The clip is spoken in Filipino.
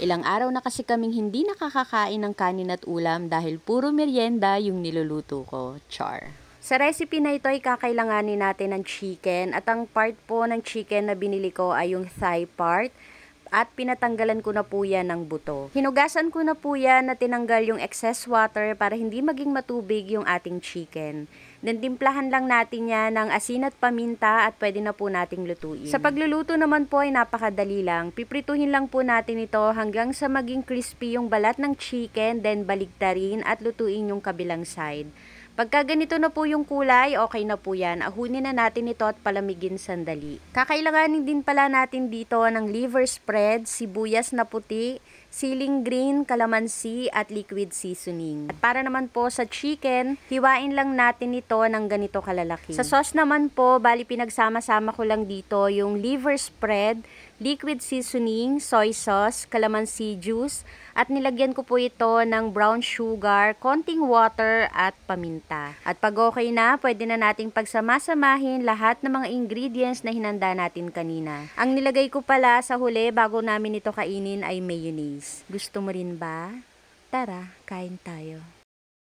Ilang araw na kasi kaming hindi nakakakain ng kanin at ulam dahil puro merienda yung niluluto ko. Char. Sa recipe na ito ay kakailanganin natin ng chicken at ang part po ng chicken na binili ko ay yung thigh part at pinatanggalan ko na po yan ng buto. Hinugasan ko na po yan na tinanggal yung excess water para hindi maging matubig yung ating chicken. Then timplahan lang natin yan ng asin at paminta at pwede na po nating lutuin. Sa pagluluto naman po ay napakadali lang. Piprituhin lang po natin ito hanggang sa maging crispy yung balat ng chicken, then baligtarin at lutuin yung kabilang side. Pagka ganito na po yung kulay, okay na po yan. Ahunin na natin ito at palamigin sandali. Kakailanganin din pala natin dito ng liver spread, sibuyas na puti, siling green, kalamansi at liquid seasoning. At para naman po sa chicken, hiwain lang natin ito ng ganito kalalaki. Sa sauce naman po, bali pinagsama-sama ko lang dito yung liver spread, liquid seasoning, soy sauce, calamansi juice, at nilagyan ko po ito ng brown sugar, konting water at paminta. At pag okay na, pwede na nating pagsama-samahin lahat ng mga ingredients na hinanda natin kanina. Ang nilagay ko pala sa huli bago namin ito kainin ay mayonnaise. Gusto mo rin ba? Tara, kain tayo.